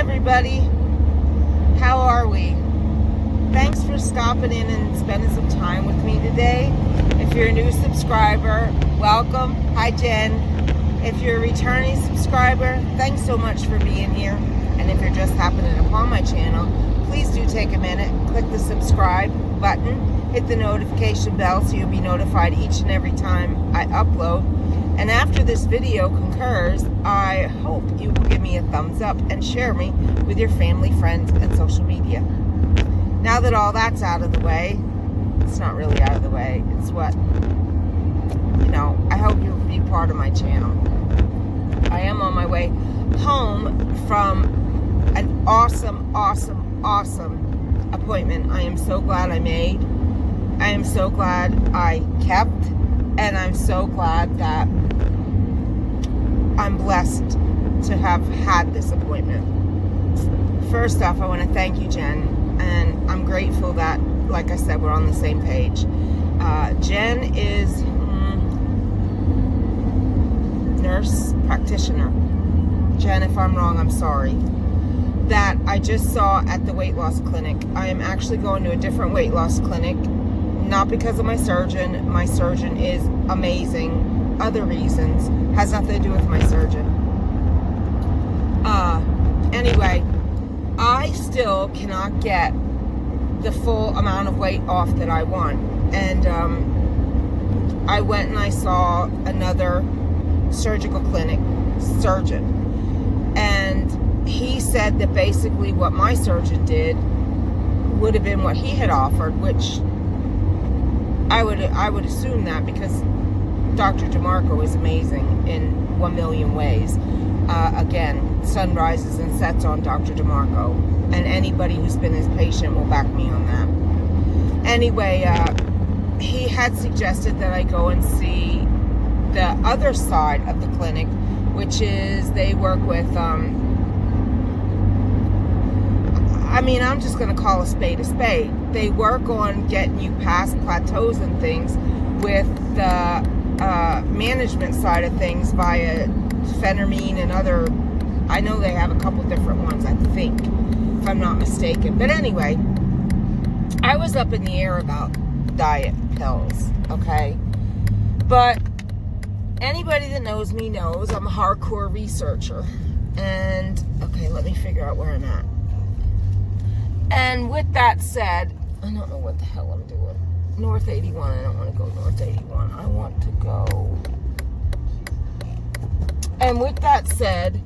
everybody. How are we? Thanks for stopping in and spending some time with me today. If you're a new subscriber, welcome. Hi, Jen. If you're a returning subscriber, thanks so much for being here. And if you're just happening upon my channel, please do take a minute, click the subscribe button, hit the notification bell so you'll be notified each and every time I upload. And after this video concurs, I hope you will give me a thumbs up and share me with your family, friends, and social media. Now that all that's out of the way, it's not really out of the way, it's what, I hope you'll be part of my channel. I am on my way home from an awesome appointment I am so glad I made. I am so glad I kept, and I'm so glad that I'm blessed to have had this appointment. First off, I want to thank you, Jen, and I'm grateful that, like I said, we're on the same page. Jen is nurse practitioner. Jen, if I'm wrong, I'm sorry. That I just saw at the weight loss clinic. I am actually going to a different weight loss clinic, not because of my surgeon. My surgeon is amazing. Other reasons. Has nothing to do with my surgeon. Anyway, I still cannot get the full amount of weight off that I want. And I went and I saw another surgical clinic surgeon. And he said that basically what my surgeon did would have been what he had offered, which I would assume that, because Dr. DeMarco is amazing in 1 million ways. Again, sun rises and sets on Dr. DeMarco, and anybody who's been his patient will back me on that. Anyway, he had suggested that I go and see the other side of the clinic, which is they work with, I'm just going to call a spade a spade. They work on getting you past plateaus and things with the management side of things via phentermine and other, I know they have a couple different ones, I think, if I'm not mistaken. But anyway, I was up in the air about diet pills, okay? But anybody that knows me knows I'm a hardcore researcher. And, okay, let me figure out where I'm at. And with that said, I don't know what the hell I'm doing. North 81, I don't want to go North 81. I want to go. And with that said,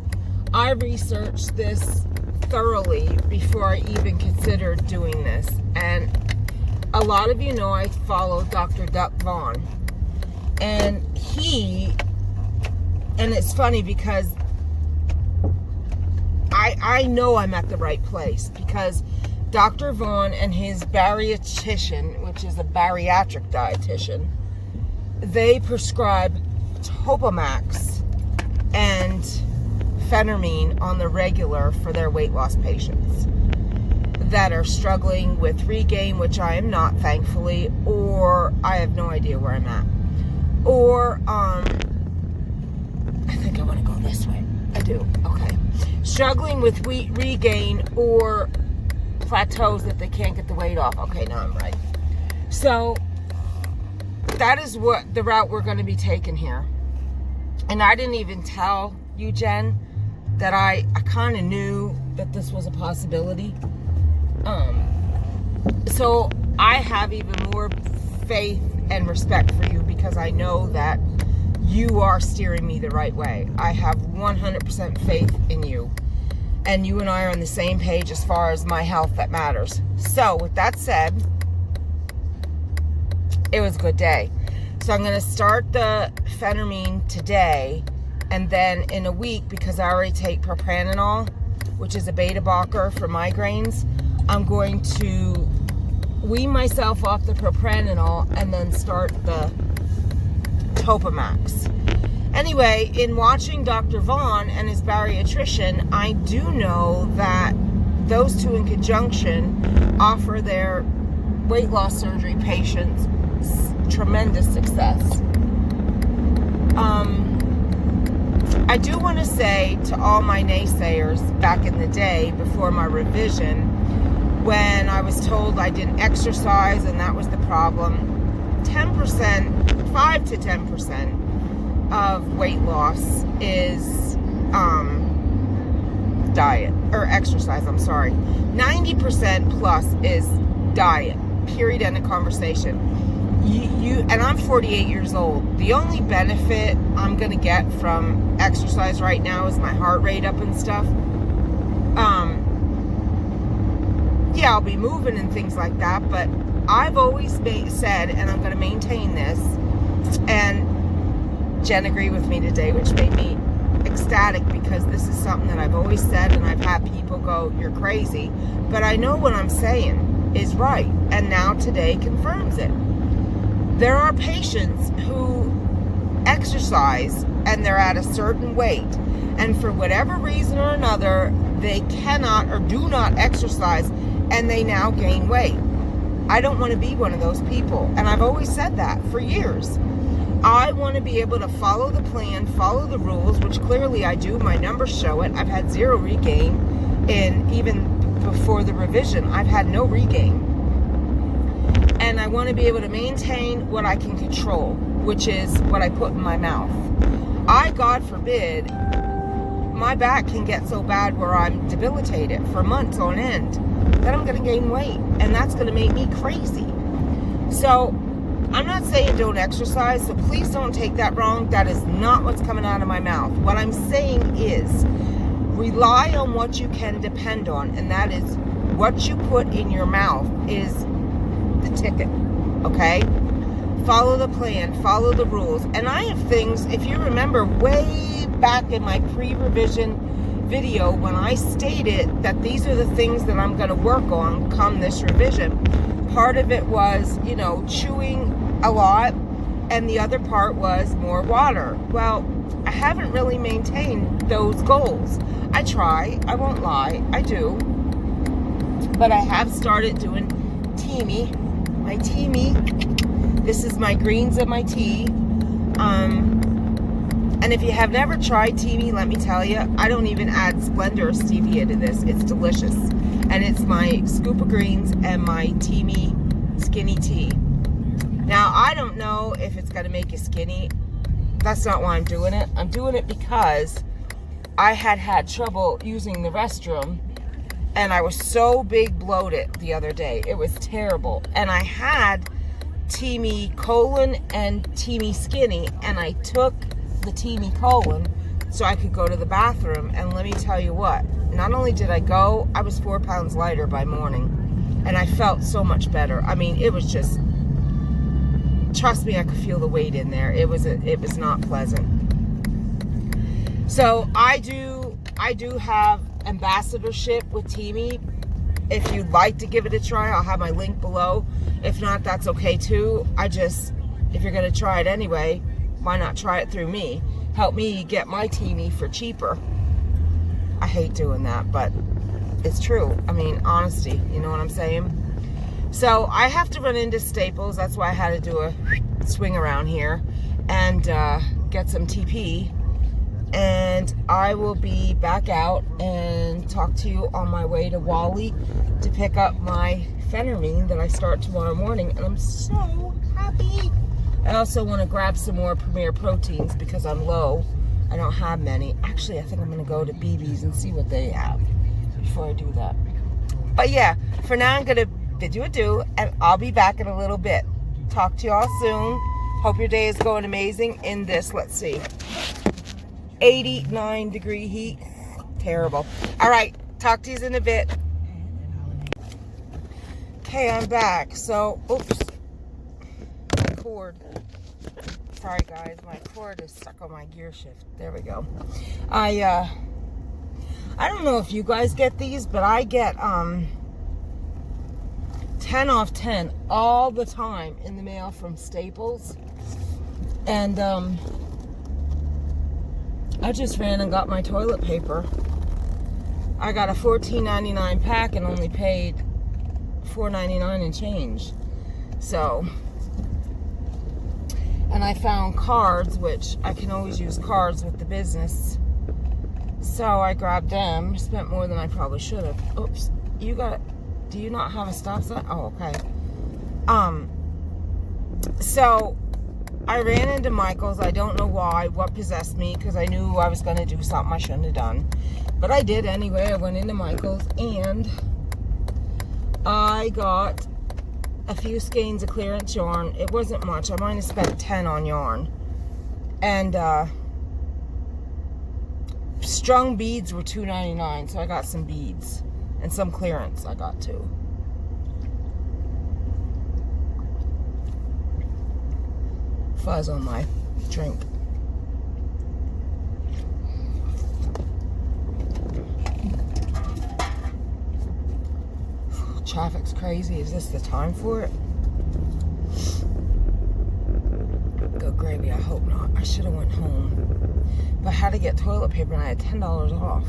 I researched this thoroughly before I even considered doing this. And a lot of you know I follow Dr. Duck Vaughn. And it's funny because I know I'm at the right place, because Dr. Vaughn and his bariatrician, which is a bariatric dietitian, they prescribe Topamax and phentermine on the regular for their weight loss patients that are struggling with regain, which I am not, thankfully, or I have no idea where I'm at. Or, I think I want to go this way. I do. Okay. Struggling with regain or plateaus that they can't get the weight off. Okay, now I'm right. So that is what the route we're going to be taking here. And I didn't even tell you, Jen, that I kind of knew that this was a possibility. So I have even more faith and respect for you, because I know that you are steering me the right way. I have 100% faith in you. And you and I are on the same page as far as my health that matters. So, with that said, it was a good day. So, I'm going to start the phentermine today. And then in a week, because I already take propranolol, which is a beta blocker for migraines, I'm going to wean myself off the propranolol and then start the Topamax. Anyway, in watching Dr. Vaughn and his bariatrician, I do know that those two in conjunction offer their weight loss surgery patients tremendous success. I do want to say to all my naysayers back in the day before my revision, when I was told I didn't exercise and that was the problem, 10%, 5 to 10% of weight loss is diet, or exercise, I'm sorry. 90% plus is diet, period, end of conversation. And I'm 48 years old. The only benefit I'm going to get from exercise right now is my heart rate up and stuff. Yeah, I'll be moving and things like that, but I've always said, and I'm going to maintain this, and Jen agreed with me today, which made me ecstatic, because this is something that I've always said, and I've had people go, you're crazy, but I know what I'm saying is right, and now today confirms it. There are patients who exercise and they're at a certain weight, and for whatever reason or another, they cannot or do not exercise, and they now gain weight. I don't want to be one of those people, and I've always said that for years. I want to be able to follow the plan, follow the rules, which clearly I do. My numbers show it. I've had 0 regain, and even before the revision, I've had no regain. And I want to be able to maintain what I can control, which is what I put in my mouth. God forbid, my back can get so bad where I'm debilitated for months on end, that I'm going to gain weight, and that's going to make me crazy. So I'm not saying don't exercise, so please don't take that wrong. That is not what's coming out of my mouth. What I'm saying is rely on what you can depend on, and that is what you put in your mouth is the ticket, okay? Follow the plan, follow the rules. And I have things, if you remember way back in my pre-revision video, when I stated that these are the things that I'm going to work on come this revision, part of it was, chewing a lot, and the other part was more water. Well, I haven't really maintained those goals. I try, I won't lie, I do, but I have started doing my teamy. This is my greens and my tea. And if you have never tried teamy, let me tell you, I don't even add Splendor or stevia to this. It's delicious. And it's my scoop of greens and my teamy skinny tea. Now, I don't know if it's going to make you skinny. That's not why I'm doing it. I'm doing it because I had trouble using the restroom, and I was so big bloated the other day. It was terrible. And I had teamy colon and teamy skinny, and I took the teamy colon so I could go to the bathroom, and let me tell you what, not only did I go, I was 4 pounds lighter by morning, and I felt so much better. I mean, it was just, trust me, I could feel the weight in there. It was not pleasant. So I do have ambassadorship with Teamy. If you'd like to give it a try, I'll have my link below. If not, that's okay too. If you're going to try it anyway, why not try it through me? Help me get my Teamy for cheaper. I hate doing that, but it's true. I mean, honesty, you know what I'm saying? So I have to run into Staples. That's why I had to do a swing around here and get some TP. And I will be back out and talk to you on my way to Wally to pick up my phentermine that I start tomorrow morning. And I'm so happy. I also want to grab some more Premier Proteins because I'm low. I don't have many. Actually, I think I'm going to go to BB's and see what they have before I do that. But yeah, for now I'm going to bid you adieu, and I'll be back in a little bit. Talk to you all soon. Hope your day is going amazing in this, let's see, 89 degree heat. Terrible. All right, talk to you in a bit. Okay, I'm back. So, oops, my cord. Sorry guys, my cord is stuck on my gear shift. There we go. I don't know if you guys get these, but I get 10 off 10 all the time in the mail from Staples. And I just ran and got my toilet paper. I got a $14.99 pack and only paid $4.99 and change. So, and I found cards, which I can always use cards with the business So I grabbed them, spent more than I probably should have. Oops, do you not have a stop sign? Oh, okay. So I ran into Michael's. I don't know why, what possessed me, because I knew I was going to do something I shouldn't have done. But I did anyway. I went into Michael's and I got a few skeins of clearance yarn. It wasn't much. I might have spent 10 on yarn. And strung beads were $2.99, so I got some beads. And some clearance I got too. Fuzz on my drink. Traffic's crazy. Is this the time for it? Good gravy, I hope not. I should have went home. But I had to get toilet paper and I had $10 off.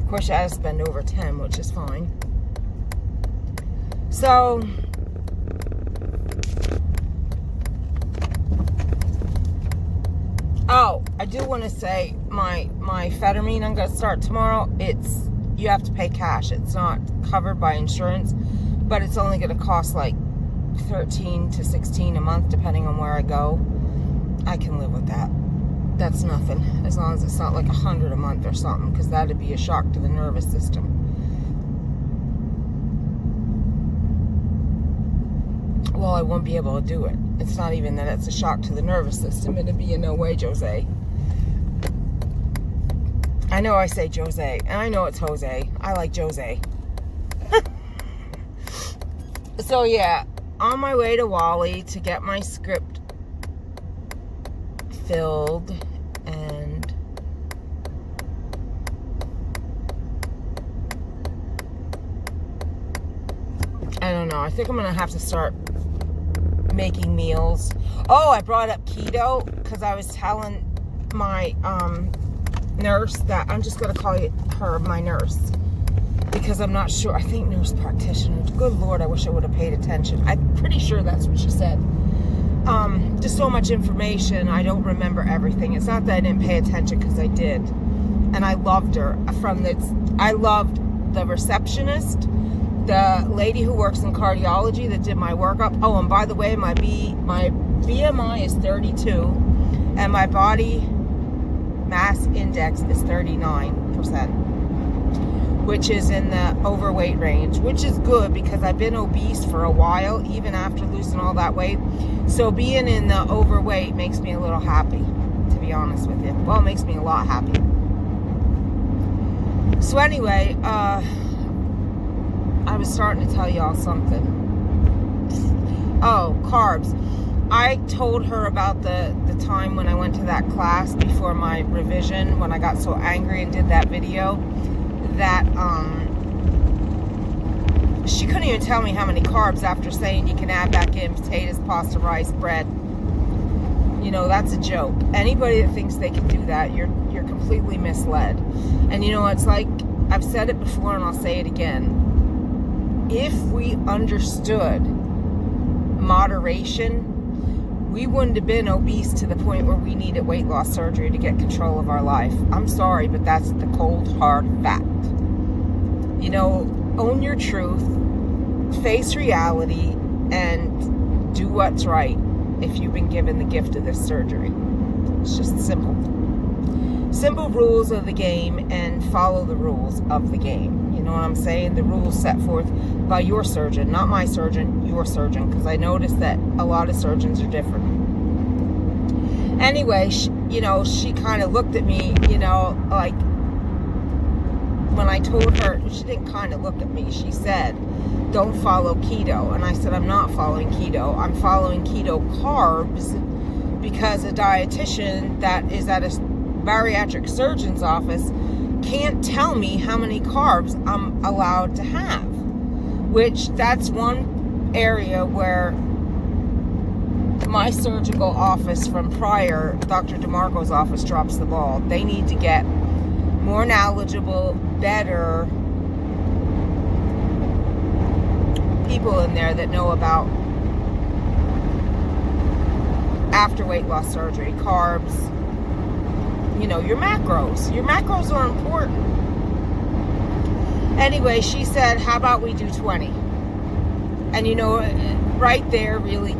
Of course, I had to spend over 10, which is fine. So, oh, I do want to say my amphetamine I'm going to start tomorrow. You have to pay cash. It's not covered by insurance, but it's only going to cost like $13 to $16 a month, depending on where I go. I can live with that. That's nothing, as long as it's not like $100 a month or something, because that'd be a shock to the nervous system. Well, I won't be able to do it. It's not even that it's a shock to the nervous system. It'd be a no way, Jose. I know I say Jose, and I know it's Jose. I like Jose. So, yeah, on my way to Wally to get my script filled, and I don't know. I think I'm going to have to start making meals. Oh, I brought up keto because I was telling my nurse that I'm just going to call her my nurse, because I'm not sure. I think nurse practitioner. Good Lord, I wish I would have paid attention. I'm pretty sure that's what she said. Just so much information, I don't remember everything. It's not that I didn't pay attention, because I did. And I loved her. I loved the receptionist, the lady who works in cardiology that did my workup. Oh, and by the way, my BMI is 32, and my body mass index is 39%, which is in the overweight range, which is good because I've been obese for a while, even after losing all that weight. So being in the overweight makes me a little happy, to be honest with you. Well, it makes me a lot happy. So anyway, I was starting to tell y'all something. Oh, carbs. I told her about the time when I went to that class before my revision, when I got so angry and did that video, that she couldn't even tell me how many carbs after saying you can add back in potatoes, pasta, rice, bread. You know, that's a joke. Anybody that thinks they can do that, you're completely misled. And you know, it's like, I've said it before and I'll say it again. If we understood moderation, we wouldn't have been obese to the point where we needed weight loss surgery to get control of our life. I'm sorry, but that's the cold, hard fact. You know, own your truth, face reality, and do what's right if you've been given the gift of this surgery. It's just simple. Simple rules of the game, and follow the rules of the game. You know what I'm saying? The rules set forth by your surgeon, not my surgeon, your surgeon, because I noticed that a lot of surgeons are different. Anyway, she kind of looked at me, like when I told her. She didn't kind of look at me. She said, don't follow keto. And I said, I'm not following keto. I'm following keto carbs because a dietitian that is at a bariatric surgeon's office can't tell me how many carbs I'm allowed to have, which that's one area where my surgical office from prior, Dr. DeMarco's office, drops the ball. They need to get more knowledgeable, better people in there that know about after weight loss surgery, carbs, your macros. Your macros are important. Anyway, she said, how about we do 20? And right there really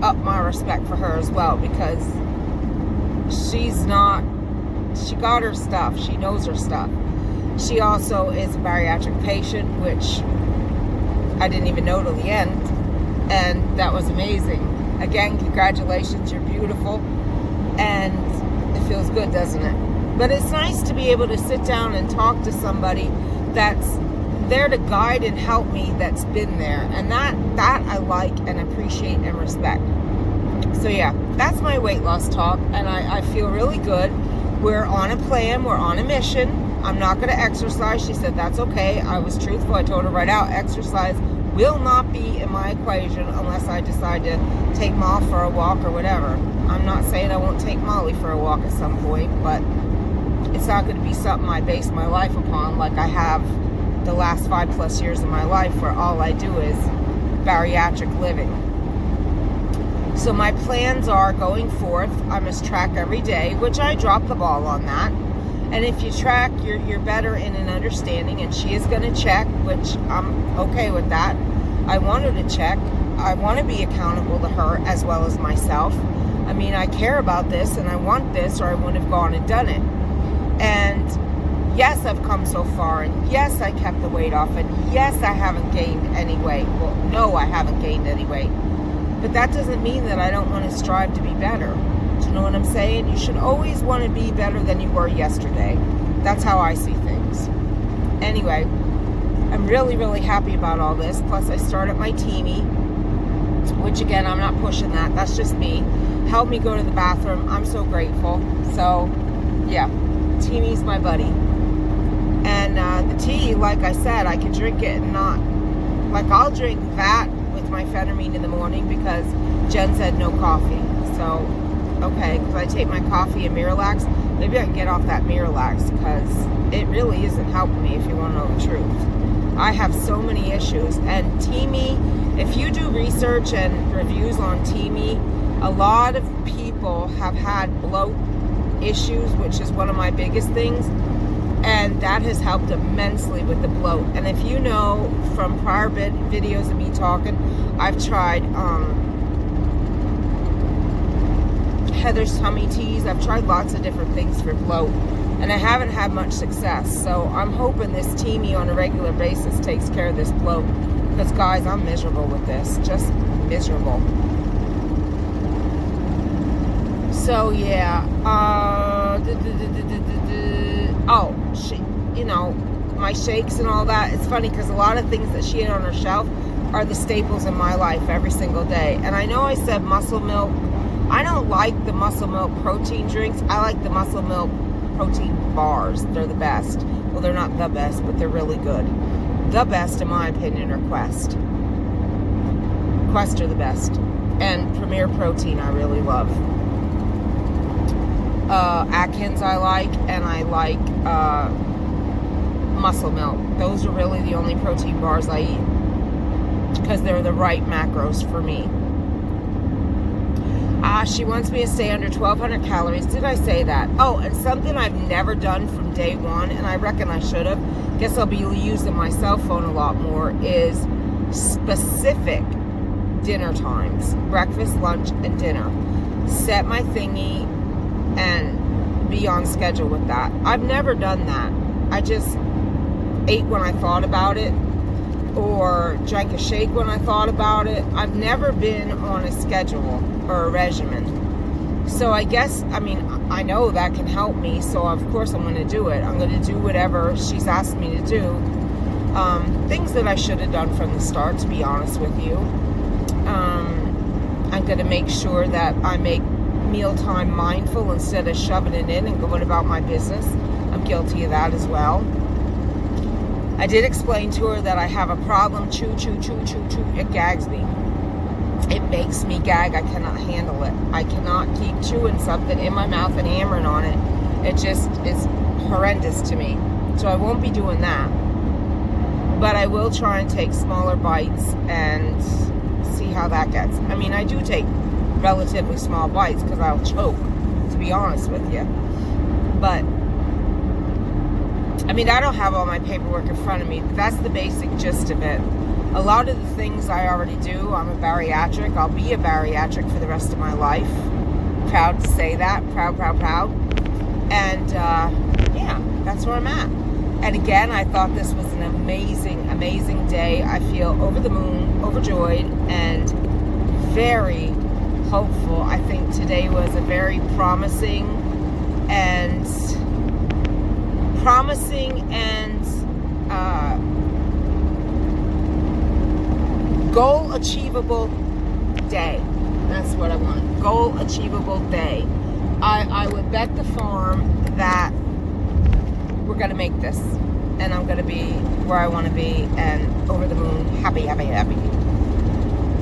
upped my respect for her as well, because she got her stuff. She knows her stuff. She also is a bariatric patient, which I didn't even know till the end. And that was amazing. Again, congratulations, you're beautiful. And it feels good, doesn't it? But it's nice to be able to sit down and talk to somebody that's there to guide and help me, that's been there. And that I like and appreciate and respect. So yeah, that's my weight loss talk, and I feel really good. We're on a plan, we're on a mission. I'm not going to exercise. She said that's okay. I was truthful. I told her right out, exercise will not be in my equation unless I decide to take Ma for a walk or whatever. I'm not saying I won't take Molly for a walk at some point, but it's not going to be something I base my life upon like I have the last 5+ years of my life, where all I do is bariatric living. So my plans are going forth, I must track every day, which I dropped the ball on that. And if you track, you're better in an understanding, and she is going to check, which I'm okay with that. I want her to check. I want to be accountable to her as well as myself. I mean, I care about this and I want this, or I wouldn't have gone and done it. And yes, I've come so far, and yes, I kept the weight off, and yes, I haven't gained any weight. Well, no, I haven't gained any weight. But that doesn't mean that I don't want to strive to be better. Do you know what I'm saying? You should always want to be better than you were yesterday. That's how I see things. Anyway, I'm really, really happy about all this. Plus, I started my Teamy, which again, I'm not pushing that. That's just me. Helped me go to the bathroom. I'm so grateful. So, yeah, Teamy's my buddy. And the tea, like I said, I can drink it and not. Like, I'll drink that with my phentermine in the morning because Jen said no coffee. So, okay, because I take my coffee and Miralax. Maybe I can get off that Miralax, because it really isn't helping me, if you want to know the truth. I have so many issues. And Teamy, if you do research and reviews on Teamy, a lot of people have had bloat issues, which is one of my biggest things. And that has helped immensely with the bloat. And if you know from prior videos of me talking, I've tried Heather's tummy teas. I've tried lots of different things for bloat, and I haven't had much success. So I'm hoping this Teamy on a regular basis takes care of this bloat, because guys, I'm miserable with this, just miserable. So yeah, my shakes and all that. It's funny because a lot of things that she had on her shelf are the staples in my life every single day. And I know I said muscle milk. I don't like the muscle milk protein drinks. I like the muscle milk protein bars. They're the best. Well, they're not the best, but they're really good. The best, in my opinion, are Quest. Quest are the best. And Premier Protein I really love. Atkins I like, and I like muscle milk. Those are really the only protein bars I eat, because they're the right macros for me. She wants me to stay under 1,200 calories. Did I say that? Oh, and something I've never done from day one, and I reckon I should have. Guess I'll be using my cell phone a lot more, is specific dinner times. Breakfast, lunch, and dinner. Set my thingy and be on schedule with that. I've never done that. I just ate when I thought about it, or drank a shake when I thought about it. I've never been on a schedule or a regimen. So I guess, I know that can help me, so of course I'm going to do it. I'm going to do whatever she's asked me to do. Things that I should have done from the start, to be honest with you. I'm going to make sure that I make mealtime mindful instead of shoving it in and going about my business. I'm guilty of that as well. I did explain to her that I have a problem. Chew. It gags me. It makes me gag. I cannot handle it. I cannot keep chewing something in my mouth and hammering on it. It just is horrendous to me. So I won't be doing that. But I will try and take smaller bites and see how that gets. I do take relatively small bites because I'll choke, to be honest with you. But I mean, I don't have all my paperwork in front of me. That's the basic gist of it. A lot of the things I already do. I'm a bariatric. I'll be a bariatric for the rest of my life. Proud to say that. Proud. And yeah, that's where I'm at. And again, I thought this was an amazing, amazing day. I feel over the moon, overjoyed, and very hopeful. I think today was a very promising and goal achievable day. That's what I want. Goal achievable day. I would bet the farm that we're going to make this, and I'm going to be where I want to be, and over the moon, happy.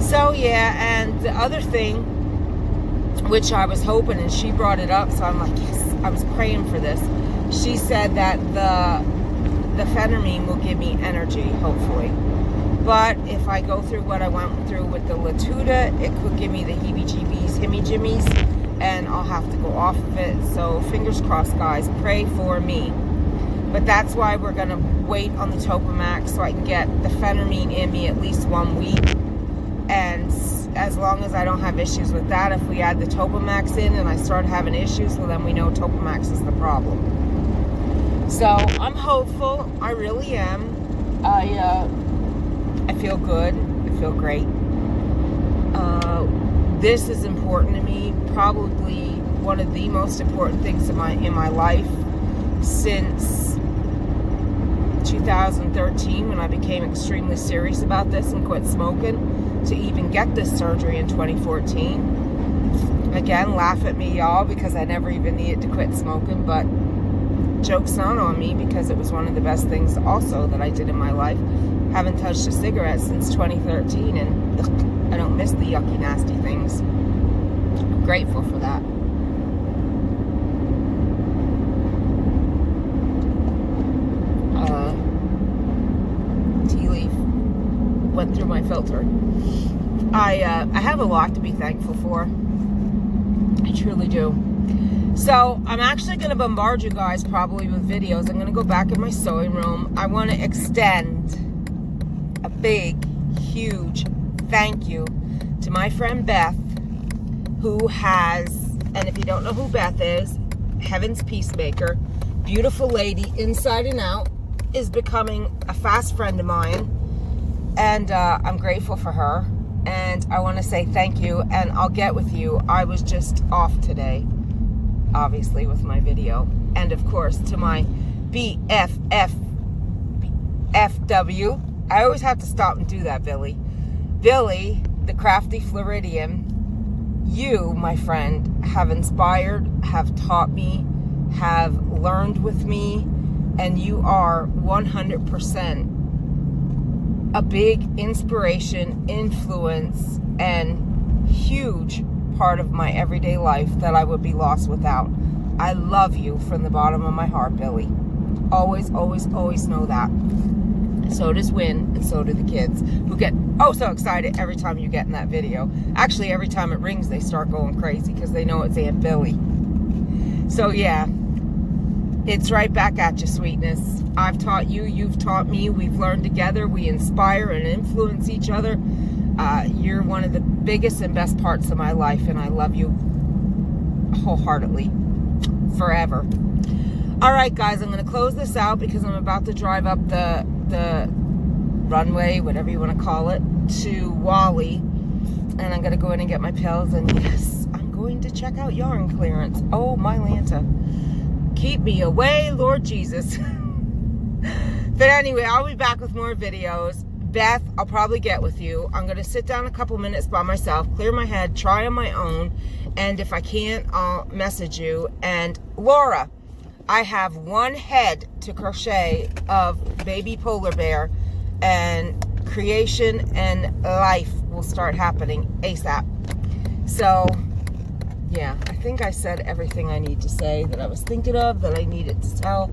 So yeah, and the other thing, which I was hoping, and she brought it up, so I'm like, yes, I was praying for this. She said that the phentermine will give me energy, hopefully. But if I go through what I went through with the Latuda, it could give me the heebie-jeebies, himmy-jimmies, and I'll have to go off of it. So fingers crossed, guys. Pray for me. But that's why we're going to wait on the Topamax so I can get the phentermine in me at least 1 week. And as long as I don't have issues with that, if we add the Topamax in and I start having issues, well, then we know Topamax is the problem. So I'm hopeful. I really am. I feel good. I feel great. This is important to me. Probably one of the most important things in my life since 2013, when I became extremely serious about this and quit smoking, to even get this surgery in 2014. Again, laugh at me, y'all, because I never even needed to quit smoking, but joke's not on me, because it was one of the best things also that I did in my life. Haven't touched a cigarette since 2013, and I don't miss the yucky, nasty things. I'm grateful for that. Tea leaf went through my filter. I have a lot to be thankful for. I truly do. So I'm actually going to bombard you guys probably with videos. I'm going to go back in my sewing room. I want to extend a big, huge thank you to my friend Beth, who has, and if you don't know who Beth is, Heaven's Peacemaker, beautiful lady inside and out, is becoming a fast friend of mine, and I'm grateful for her, and I want to say thank you, and I'll get with you. I was just off today, obviously, with my video, and of course to my BFFW. I always have to stop and do that, Billy, the crafty Floridian. You, my friend, have inspired, have taught me, have learned with me, and you are 100% a big inspiration, influence, and huge part of my everyday life that I would be lost without. I love you from the bottom of my heart, Billy. Always, always, always know that. So does Win, and so do the kids, who get so excited every time you get in that video. Actually, every time it rings, they start going crazy because they know it's Aunt Billy. So yeah, it's right back at you, sweetness. I've taught you, you've taught me, we've learned together, we inspire and influence each other. You're one of the biggest and best parts of my life, and I love you wholeheartedly, forever. All right, guys, I'm going to close this out because I'm about to drive up the runway, whatever you want to call it, to Wally, and I'm going to go in and get my pills, and yes, I'm going to check out yarn clearance. Oh, my Lanta. Keep me away, Lord Jesus. But anyway, I'll be back with more videos. Beth, I'll probably get with you. I'm going to sit down a couple minutes by myself, clear my head, try on my own, and if I can't, I'll message you. And Laura, I have one head to crochet of baby polar bear, and creation and life will start happening ASAP. So yeah, I think I said everything I need to say that I was thinking of, that I needed to tell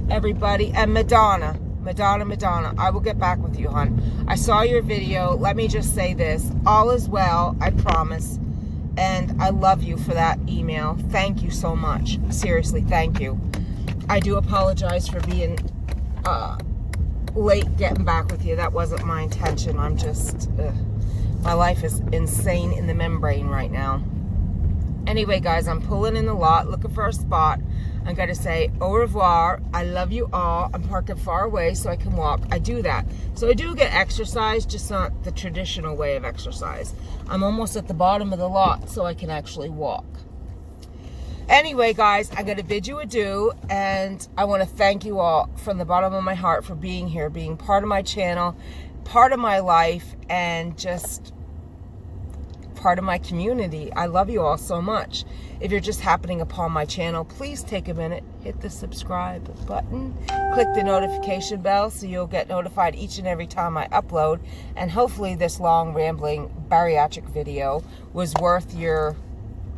everybody. And Madonna, I will get back with you, hon. I saw your video. Let me just say this. All is well, I promise. And I love you for that email. Thank you so much. Seriously, thank you. I do apologize for being late getting back with you. That wasn't my intention. I'm just, my life is insane in the membrane right now. Anyway, guys, I'm pulling in the lot, looking for a spot. I'm going to say au revoir. I love you all. I'm parking far away so I can walk. I do that. So I do get exercise, just not the traditional way of exercise. I'm almost at the bottom of the lot so I can actually walk. Anyway, guys, I'm going to bid you adieu, and I want to thank you all from the bottom of my heart for being here, being part of my channel, part of my life, and just part of my community. I love you all so much. If you're just happening upon my channel, please take a minute, hit the subscribe button, click the notification bell so you'll get notified each and every time I upload, and hopefully this long rambling bariatric video was worth your,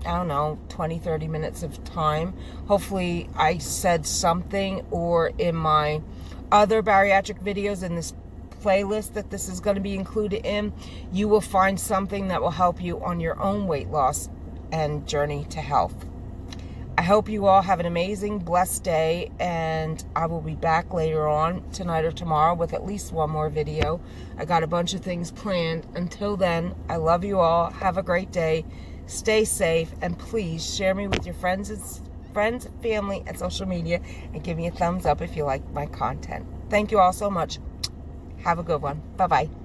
I don't know, 20-30 minutes of time. Hopefully I said something, or in my other bariatric videos in this playlist that this is going to be included in, you will find something that will help you on your own weight loss and journey to health. I hope you all have an amazing, blessed day, and I will be back later on tonight or tomorrow with at least one more video. I got a bunch of things planned. Until then, I love you all. Have a great day. Stay safe, and please share me with your friends, family, and social media, and give me a thumbs up if you like my content. Thank you all so much. Have a good one. Bye-bye.